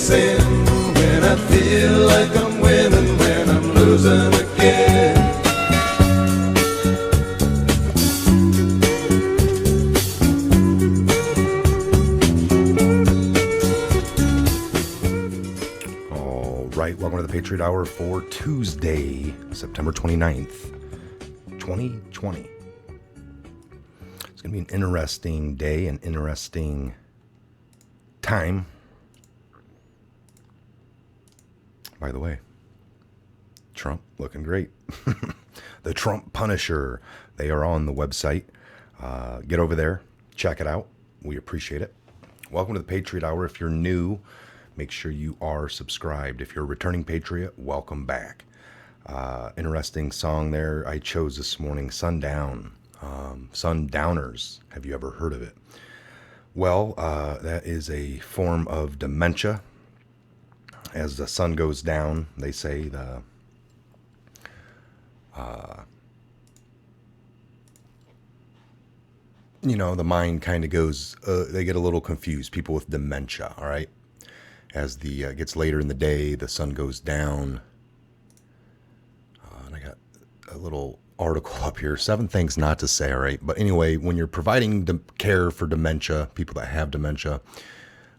sin when I feel like I'm winning, when I'm losing again. All right, welcome to the Patriot Hour for Tuesday, September 29th, 2020. It's going to be an interesting day, an interesting time. By the way, Trump looking great. The Trump Punisher. They are on the website. Get over there. Check it out. We appreciate it. Welcome to the Patriot Hour. If you're new, make sure you are subscribed. If you're a returning Patriot, welcome back. Interesting song there I chose this morning, Sundown. Sundowners. Have you ever heard of it? Well, that is a form of dementia. As the sun goes down, they say the mind kind of goes, they get a little confused, people with dementia, all right? As the gets later in the day, the sun goes down. And I got a little article up here, 7 things not to say, all right? But anyway, when you're providing care for dementia, people that have dementia,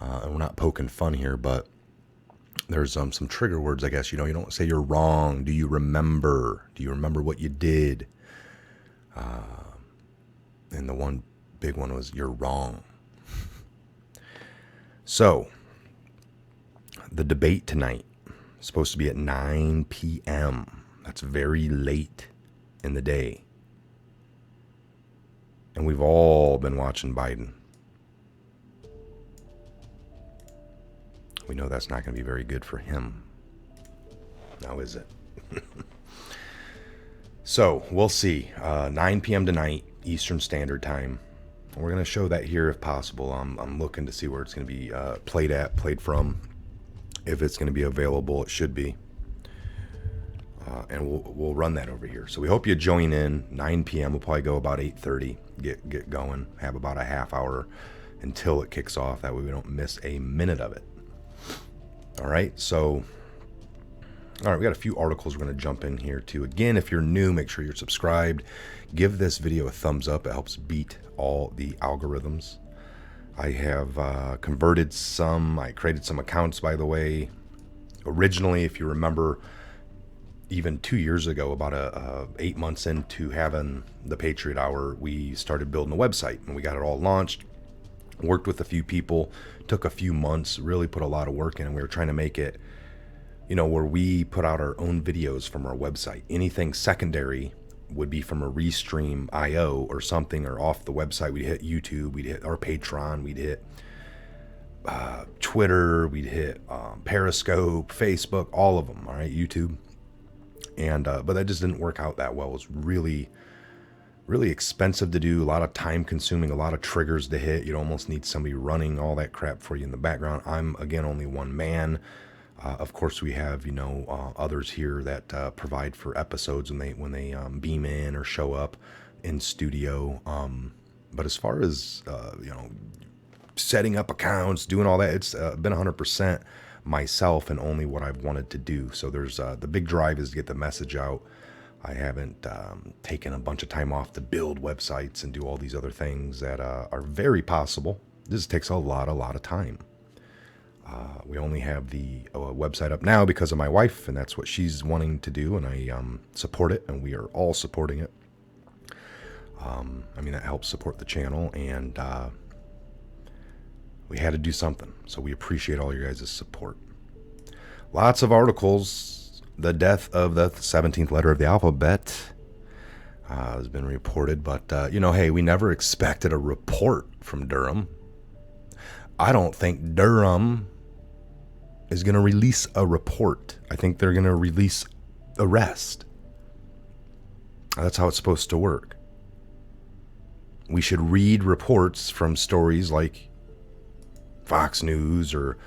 and we're not poking fun here, but there's some trigger words, I guess. You don't say you're wrong. Do you remember? Do you remember what you did? And the one big one was you're wrong. So, the debate tonight is supposed to be at 9 p.m. That's very late in the day. And we've all been watching Biden. We know that's not going to be very good for him. Now, is it? So, we'll see. 9 p.m. tonight, Eastern Standard Time. We're going to show that here if possible. I'm looking to see where it's going to be played from. If it's going to be available, it should be. And we'll run that over here. So we hope you join in. 9 p.m. We'll probably go about 8:30. Get going. Have about a half hour until it kicks off. That way we don't miss a minute of it. All right, we got a few articles we're going to jump in here too. Again, if you're new, make sure you're subscribed. Give this video a thumbs up. It helps beat all the algorithms. I have converted some. I created some accounts, by the way. Originally, if you remember, even 2 years ago, about 8 months into having the Patriot Hour, we started building a website, and we got it all launched. Worked with a few people, took a few months, really put a lot of work in, and we were trying to make it, where we put out our own videos from our website. Anything secondary would be from a Restream IO or something, or off the website. We'd hit YouTube, we'd hit our Patreon, we'd hit Twitter, we'd hit Periscope, Facebook, all of them, all right, YouTube. And but that just didn't work out that well. It was really expensive to do, a lot of time consuming, a lot of triggers to hit. You'd almost need somebody running all that crap for you in the background. I'm, again, only one man. Of course, we have, others here that provide for episodes when they beam in or show up in studio. But as far as, setting up accounts, doing all that, it's been 100% myself and only what I've wanted to do. So there's the big drive is to get the message out. I haven't taken a bunch of time off to build websites and do all these other things that are very possible. This takes a lot of time. We only have the website up now because of my wife, and that's what she's wanting to do, and I support it, and we are all supporting it. That helps support the channel, and we had to do something, so we appreciate all your guys' support. Lots of articles. The death of the 17th letter of the alphabet has been reported, but, hey, we never expected a report from Durham. I don't think Durham is going to release a report. I think they're going to release arrest. That's how it's supposed to work. We should read reports from stories like Fox News or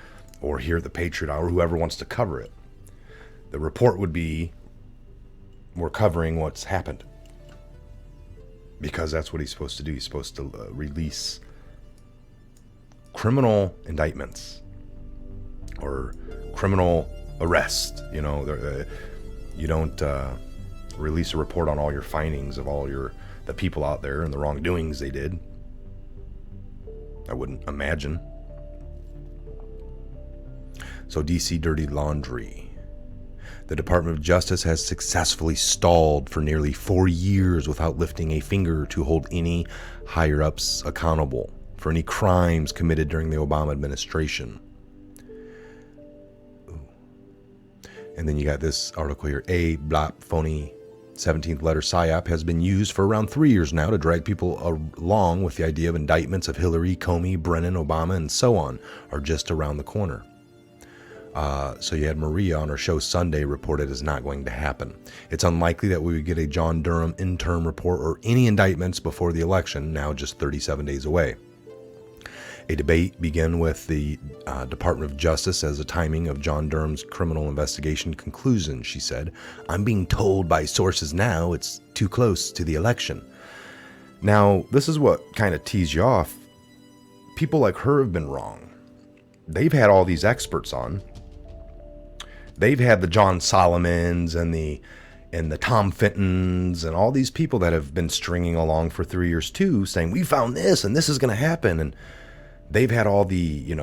here at the Patriot Hour, whoever wants to cover it. The report would be, we're covering what's happened. Because that's what he's supposed to do. He's supposed to release criminal indictments or criminal arrest. You know, you don't release a report on all your findings of all the people out there and the wrongdoings they did. I wouldn't imagine. So DC dirty laundry. The Department of Justice has successfully stalled for nearly 4 years without lifting a finger to hold any higher-ups accountable for any crimes committed during the Obama administration. Ooh. And then you got this article here. A blop phony 17th letter PSYOP has been used for around 3 years now to drag people along with the idea of indictments of Hillary, Comey, Brennan, Obama, and so on are just around the corner. So you had Maria on her show Sunday reported is not going to happen. It's unlikely that we would get a John Durham interim report or any indictments before the election, now just 37 days away. A debate began with the Department of Justice as the timing of John Durham's criminal investigation conclusion, she said. I'm being told by sources now it's too close to the election. Now, this is what kind of tees you off. People like her have been wrong. They've had all these experts on. They've had the John Solomons and the Tom Fentons and all these people that have been stringing along for 3 years too, saying we found this and this is going to happen. And they've had all the,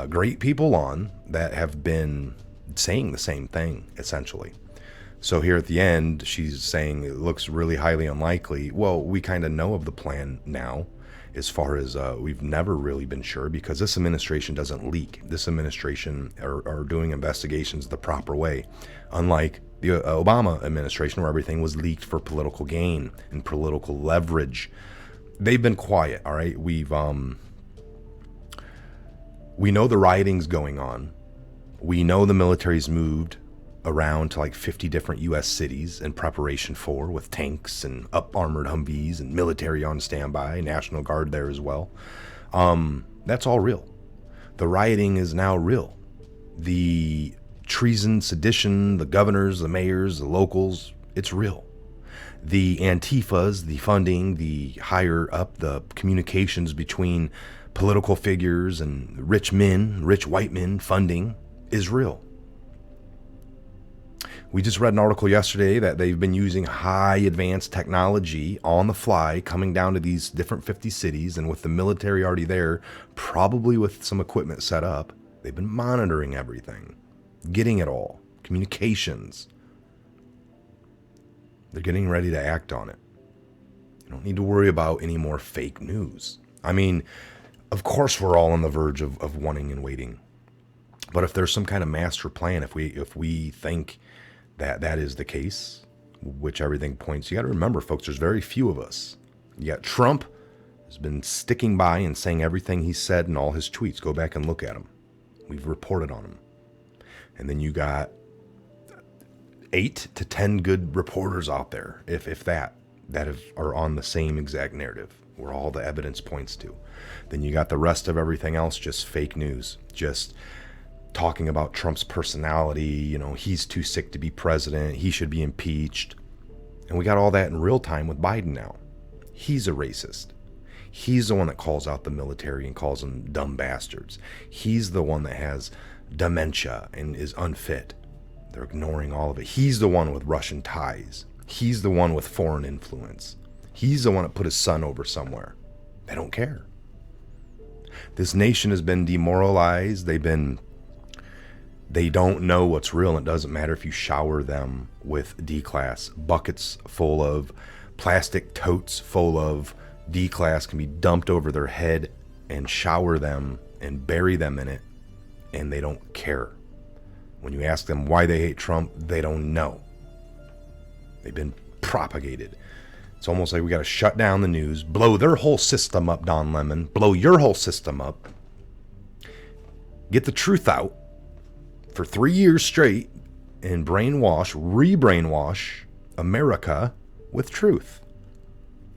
great people on that have been saying the same thing, essentially. So here at the end, she's saying it looks really highly unlikely. Well, we kind of know of the plan now, as far as we've never really been sure, because this administration doesn't leak. This administration are doing investigations the proper way, unlike the Obama administration where everything was leaked for political gain and political leverage. They've been quiet, all right? We know the rioting's going on. We know the military's moved around to like 50 different U.S. cities in preparation for, with tanks and up-armored Humvees and military on standby, National Guard there as well. That's all real. The rioting is now real. The treason, sedition, the governors, the mayors, the locals, it's real. The Antifas, the funding, the higher up, the communications between political figures and rich men, rich white men funding is real. We just read an article yesterday that they've been using high advanced technology on the fly, coming down to these different 50 cities, and with the military already there, probably with some equipment set up, they've been monitoring everything, getting it all, communications. They're getting ready to act on it. You don't need to worry about any more fake news. I mean, of course we're all on the verge of wanting and waiting. But if there's some kind of master plan, if we think that is the case, which everything points, you got to remember, folks, there's very few of us. You got Trump has been sticking by and saying everything he said in all his tweets. Go back and look at him. We've reported on him. And then you got 8 to 10 good reporters out there, if that are on the same exact narrative, where all the evidence points to. Then you got the rest of everything else, just fake news, just talking about Trump's personality, he's too sick to be president, he should be impeached. And we got all that in real time with Biden now. He's a racist. He's the one that calls out the military and calls them dumb bastards. He's the one that has dementia and is unfit. They're ignoring all of it. He's the one with Russian ties. He's the one with foreign influence. He's the one that put his son over somewhere. They don't care. This nation has been demoralized. They don't know what's real, and it doesn't matter if you shower them with D-class. Buckets full of plastic totes full of D-class can be dumped over their head and shower them and bury them in it, and they don't care. When you ask them why they hate Trump, they don't know. They've been propagated. It's almost like we got to shut down the news, blow their whole system up, Don Lemon, blow your whole system up, get the truth out for 3 years straight, and re-brainwash America with truth.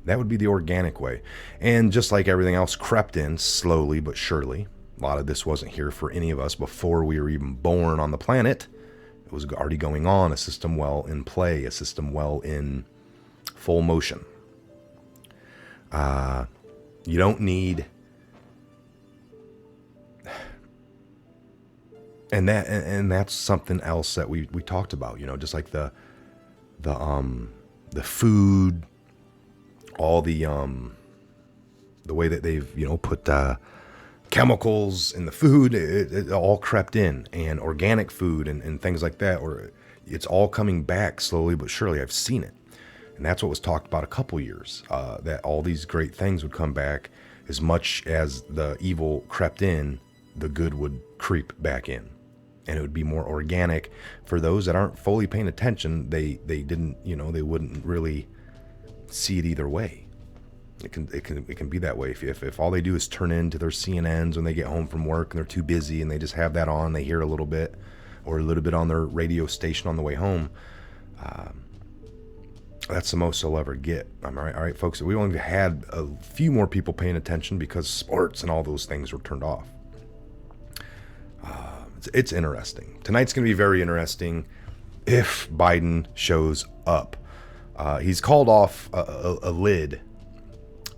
That would be the organic way. And just like everything else crept in slowly but surely, a lot of this wasn't here for any of us before we were even born on the planet. It was already going on, a system well in play, a system well in full motion. You don't need And that's something else that we talked about, just like the food, all the way that they've, put chemicals in the food, it all crept in, and organic food and things like that, or it's all coming back slowly but surely. I've seen it. And that's what was talked about a couple years, that all these great things would come back. As much as the evil crept in, the good would creep back in. And it would be more organic. For those that aren't fully paying attention, they didn't, they wouldn't really see it either way. It can be that way. If all they do is turn into their CNNs when they get home from work and they're too busy and they just have that on, they hear a little bit, or a little bit on their radio station on the way home, that's the most they'll ever get. All right, folks. We only had a few more people paying attention because sports and all those things were turned off. It's interesting. Tonight's going to be very interesting if Biden shows up. He's called off a lid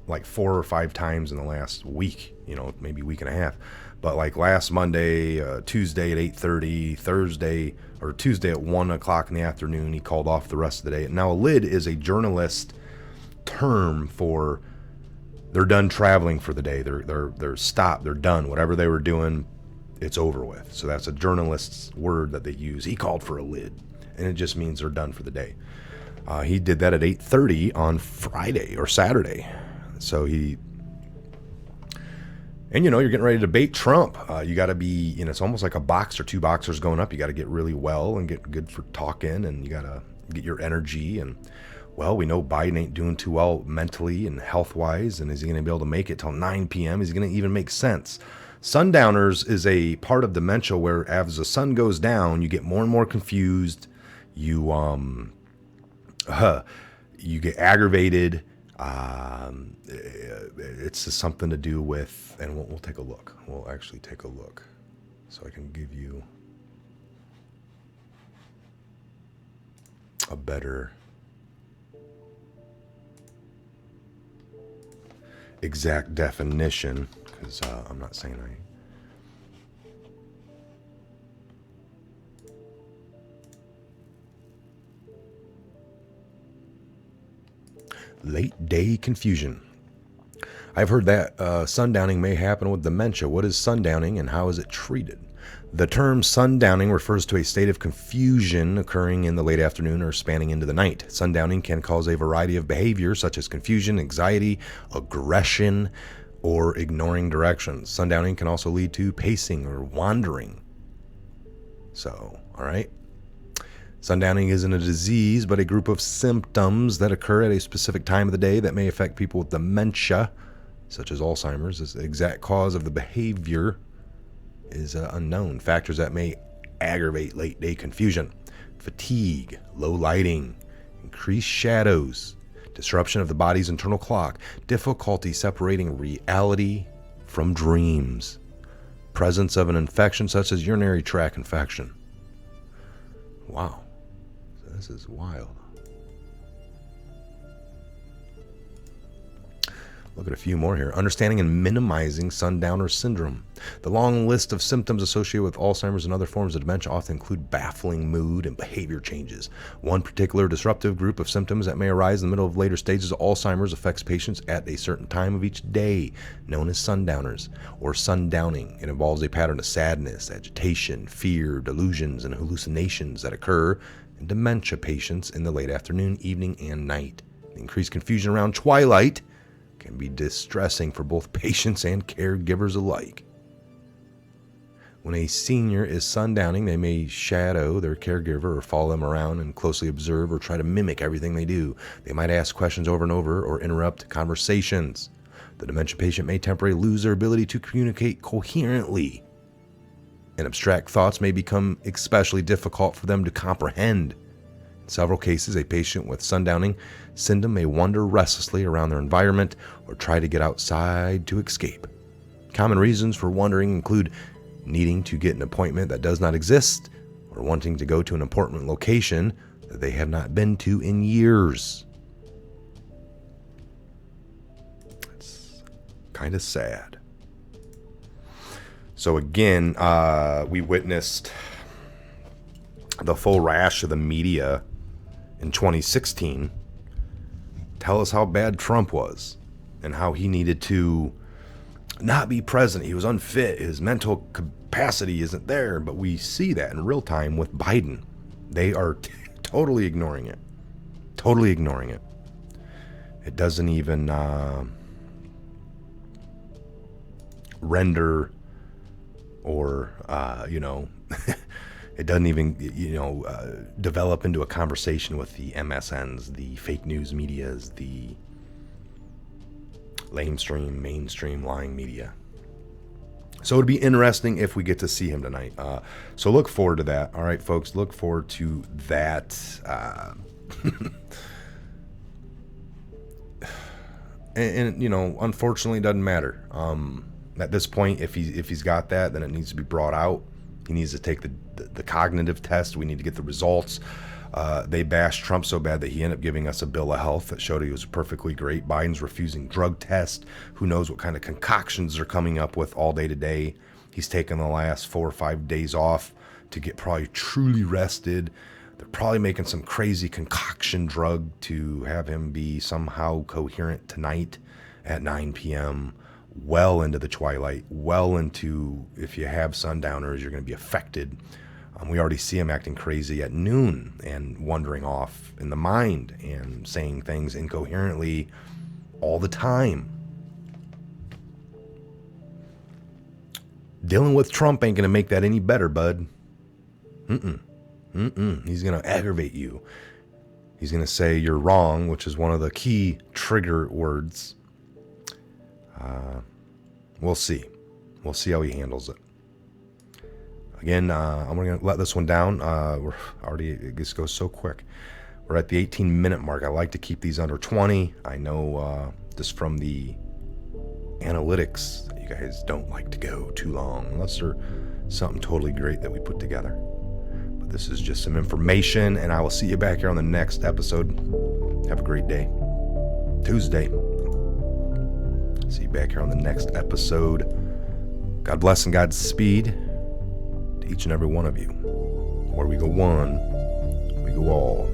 like 4 or 5 times in the last week, maybe week and a half. But like last Monday, Tuesday at 8:30, Tuesday at 1 o'clock in the afternoon, he called off the rest of the day. Now, a lid is a journalist term for they're done traveling for the day. They're stopped. They're done. Whatever they were doing, it's over with. So that's a journalist's word that they use. He called for a lid, and it just means they're done for the day. He did that at 8:30 on Friday or Saturday. So and you're getting ready to debate Trump. You got to be, it's almost like a boxer, 2 boxers going up. You got to get really well and get good for talking, and you got to get your energy. And well, we know Biden ain't doing too well mentally and health-wise, and is he going to be able to make it till 9 p.m.? Is he going to even make sense? Sundowners is a part of dementia where as the sun goes down, you get more and more confused. You get aggravated. It's just something to do with, and we'll take a look. We'll actually take a look so I can give you a better exact definition, because I'm not saying late day confusion. I've heard that sundowning may happen with dementia. What is sundowning and how is it treated? The term sundowning refers to a state of confusion occurring in the late afternoon or spanning into the night. Sundowning can cause a variety of behaviors such as confusion, anxiety, aggression, or ignoring directions. Sundowning can also lead to pacing or wandering. So, all right. Sundowning isn't a disease, but a group of symptoms that occur at a specific time of the day that may affect people with dementia, such as Alzheimer's. The exact cause of the behavior is unknown. Factors that may aggravate late-day confusion: fatigue, low lighting, increased shadows, disruption of the body's internal clock, difficulty separating reality from dreams, presence of an infection such as urinary tract infection. Wow. This is wild. Look at a few more here. Understanding and minimizing sundowner syndrome. The long list of symptoms associated with Alzheimer's and other forms of dementia often include baffling mood and behavior changes. One particular disruptive group of symptoms that may arise in the middle of later stages of Alzheimer's affects patients at a certain time of each day, known as sundowners or sundowning. It involves a pattern of sadness, agitation, fear, delusions, and hallucinations that occur in dementia patients in the late afternoon, evening, and night. The increased confusion around Twilight can be distressing for both patients and caregivers alike. When a senior is sundowning, they may shadow their caregiver or follow them around and closely observe or try to mimic everything they do. They might ask questions over and over or interrupt conversations. The dementia patient may temporarily lose their ability to communicate coherently, and abstract thoughts may become especially difficult for them to comprehend. In several cases, a patient with sundowning syndrome may wander restlessly around their environment or try to get outside to escape. Common reasons for wandering include needing to get an appointment that does not exist, or wanting to go to an important location that they have not been to in years. It's kind of sad. So again, we witnessed the full rash of the media in 2016 tell us how bad Trump was and how he needed to not be president. He was unfit. His mental capacity isn't there. But we see that in real time with Biden. They are totally ignoring it. Totally ignoring it. It doesn't even render or, it doesn't even, develop into a conversation with the MSNs, the fake news medias, the mainstream lying media. So it'd be interesting if we get to see him tonight. So look forward to that. All right, folks, look forward to that. And unfortunately, it doesn't matter. At this point, if he's got that, then it needs to be brought out. He needs to take the cognitive test. We need to get the results. They bashed Trump so bad that he ended up giving us a bill of health that showed he was perfectly great. Biden's refusing drug tests. Who knows what kind of concoctions they're coming up with all day today. He's taken the last 4 or 5 days off to get probably truly rested. They're probably making some crazy concoction drug to have him be somehow coherent tonight at 9 p.m., well into the twilight, well into, if you have sundowners, you're going to be affected. We already see him acting crazy at noon and wandering off in the mind and saying things incoherently all the time. Dealing with Trump ain't going to make that any better, bud. He's going to aggravate you. He's going to say you're wrong, which is one of the key trigger words. We'll see. We'll see how he handles it. Again, I'm going to let this one down. We're already, it just goes so quick. We're at the 18-minute mark. I like to keep these under 20. I know just from the analytics that you guys don't like to go too long, unless they're something totally great that we put together. But this is just some information, and I will see you back here on the next episode. Have a great day. Tuesday. See you back here on the next episode. God bless and Godspeed to each and every one of you. Where we go one, we go all.